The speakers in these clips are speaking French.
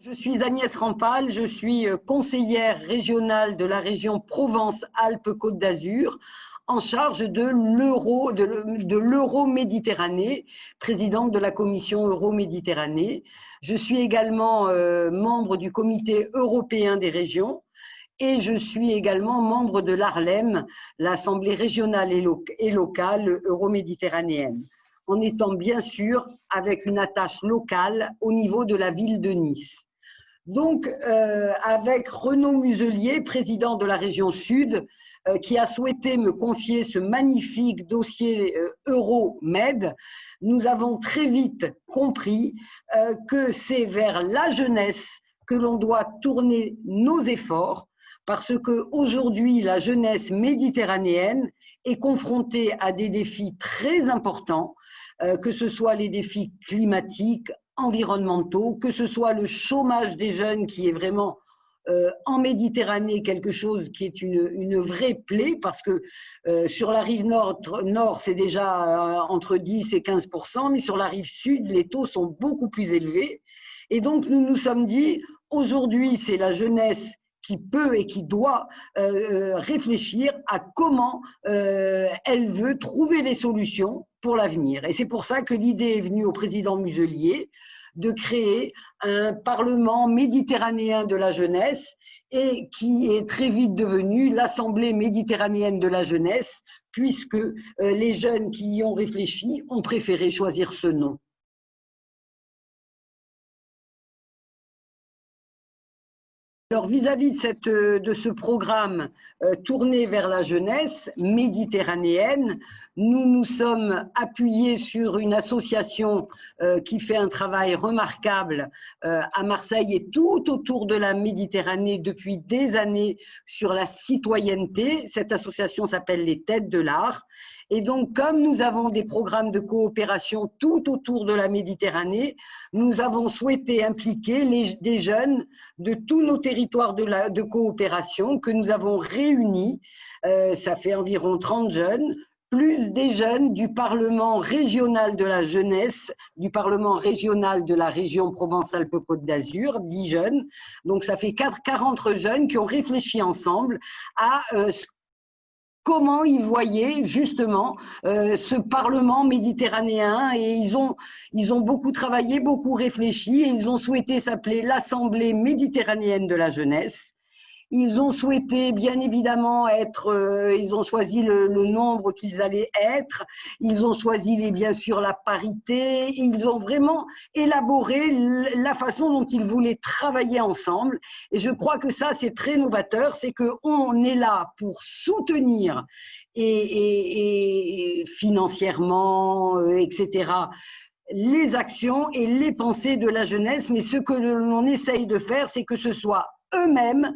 Je suis Agnès Rampal, je suis conseillère régionale de la région Provence-Alpes-Côte d'Azur, en charge de l'Euro-Méditerranée, présidente de la commission Euro-Méditerranée. Je suis également membre du comité européen des régions et je suis également membre de l'ARLEM, l'Assemblée régionale et locale euro-méditerranéenne, en étant bien sûr avec une attache locale au niveau de la ville de Nice. Donc, avec Renaud Muselier, président de la région Sud, qui a souhaité me confier ce magnifique dossier Euromed, nous avons très vite compris que c'est vers la jeunesse que l'on doit tourner nos efforts, parce qu'aujourd'hui, la jeunesse méditerranéenne est confrontée à des défis très importants, que ce soit les défis climatiques, environnementaux, que ce soit le chômage des jeunes qui est vraiment en Méditerranée quelque chose qui est une vraie plaie, parce que sur la rive nord c'est déjà entre 10 et 15%, mais sur la rive sud, les taux sont beaucoup plus élevés. Et donc nous nous sommes dit, aujourd'hui c'est la jeunesse qui peut et qui doit réfléchir à comment elle veut trouver des solutions pour l'avenir. Et c'est pour ça que l'idée est venue au président Muselier de créer un Parlement méditerranéen de la jeunesse, et qui est très vite devenu l'Assemblée méditerranéenne de la jeunesse, puisque les jeunes qui y ont réfléchi ont préféré choisir ce nom. Alors, vis-à-vis de ce programme tourné vers la jeunesse méditerranéenne, nous nous sommes appuyés sur une association qui fait un travail remarquable à Marseille et tout autour de la Méditerranée depuis des années sur la citoyenneté. Cette association s'appelle les Têtes de l'Art. Et donc, comme nous avons des programmes de coopération tout autour de la Méditerranée, nous avons souhaité impliquer des jeunes de tous nos territoires de coopération que nous avons réunis. Ça fait environ 30 jeunes, plus des jeunes du Parlement régional de la jeunesse, du Parlement régional de la région Provence-Alpes-Côte d'Azur, 10 jeunes. Donc, ça fait 40 jeunes qui ont réfléchi ensemble à comment ils voyaient justement ce Parlement méditerranéen, et ils ont beaucoup travaillé, beaucoup réfléchi, et ils ont souhaité s'appeler l'Assemblée méditerranéenne de la jeunesse. Ils ont souhaité bien évidemment ils ont choisi le nombre qu'ils allaient être, ils ont choisi bien sûr la parité, ils ont vraiment élaboré la façon dont ils voulaient travailler ensemble. Et je crois que ça c'est très novateur, c'est qu'on est là pour soutenir et financièrement, etc., les actions et les pensées de la jeunesse, mais ce que l'on essaye de faire, c'est que ce soit eux-mêmes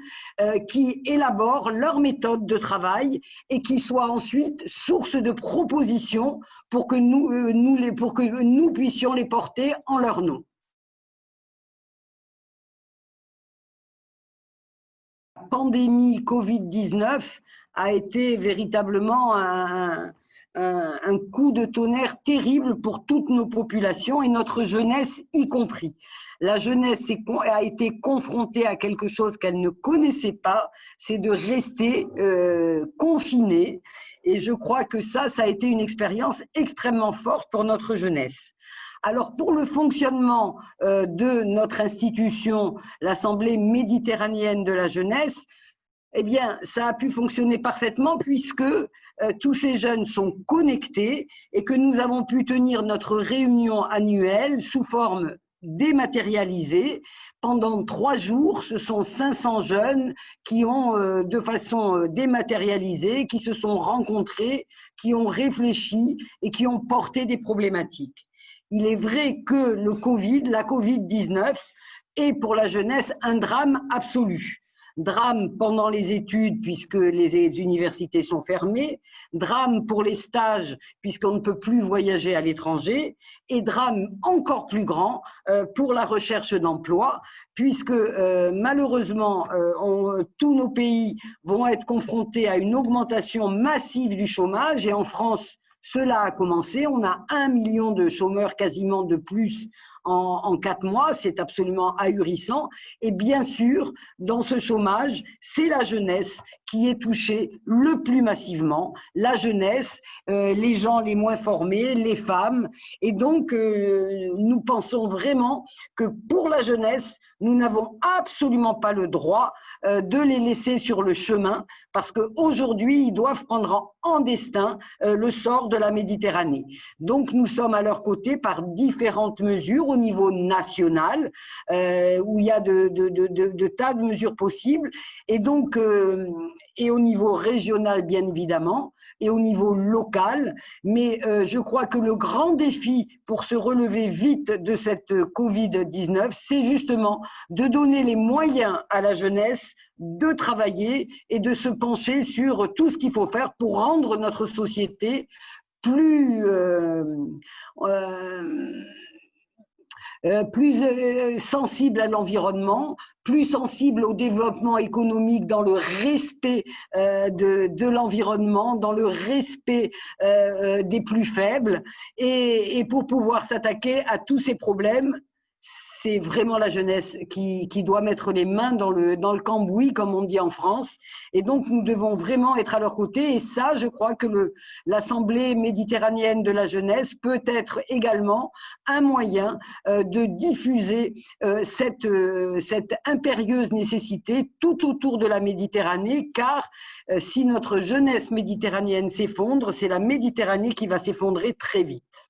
qui élaborent leur méthode de travail et qui soient ensuite source de propositions pour que nous puissions les porter en leur nom. La pandémie Covid-19 a été véritablement un coup de tonnerre terrible pour toutes nos populations et notre jeunesse y compris. La jeunesse a été confrontée à quelque chose qu'elle ne connaissait pas, c'est de rester confinée. Et je crois que ça a été une expérience extrêmement forte pour notre jeunesse. Alors, pour le fonctionnement de notre institution, l'Assemblée méditerranéenne de la jeunesse, eh bien, ça a pu fonctionner parfaitement puisque tous ces jeunes sont connectés et que nous avons pu tenir notre réunion annuelle sous forme dématérialisée pendant 3 jours. Ce sont 500 jeunes qui ont, de façon dématérialisée, qui se sont rencontrés, qui ont réfléchi et qui ont porté des problématiques. Il est vrai que la Covid-19 est pour la jeunesse un drame absolu. Drame pendant les études puisque les universités sont fermées, drame pour les stages puisqu'on ne peut plus voyager à l'étranger, et drame encore plus grand pour la recherche d'emploi puisque malheureusement tous nos pays vont être confrontés à une augmentation massive du chômage, et en France cela a commencé. On a 1 million de chômeurs quasiment de plus en 4 mois, c'est absolument ahurissant. Et bien sûr, dans ce chômage, c'est la jeunesse qui est touchée le plus massivement. La jeunesse, les gens les moins formés, les femmes. Et donc, nous pensons vraiment que pour la jeunesse, nous n'avons absolument pas le droit de les laisser sur le chemin parce qu'aujourd'hui, ils doivent prendre en destin le sort de la Méditerranée. Donc, nous sommes à leur côté par différentes mesures au niveau national, où il y a de tas de mesures possibles, et donc, et au niveau régional, bien évidemment, et au niveau local. Mais je crois que le grand défi pour se relever vite de cette Covid-19, c'est justement de donner les moyens à la jeunesse de travailler et de se pencher sur tout ce qu'il faut faire pour rendre notre société plus sensible à l'environnement, plus sensible au développement économique dans le respect de l'environnement, dans le respect des plus faibles, et pour pouvoir s'attaquer à tous ces problèmes. C'est vraiment la jeunesse qui doit mettre les mains dans le cambouis, comme on dit en France. Et donc, nous devons vraiment être à leur côté. Et ça, je crois que l'Assemblée méditerranéenne de la jeunesse peut être également un moyen de diffuser cette impérieuse nécessité tout autour de la Méditerranée, car si notre jeunesse méditerranéenne s'effondre, c'est la Méditerranée qui va s'effondrer très vite.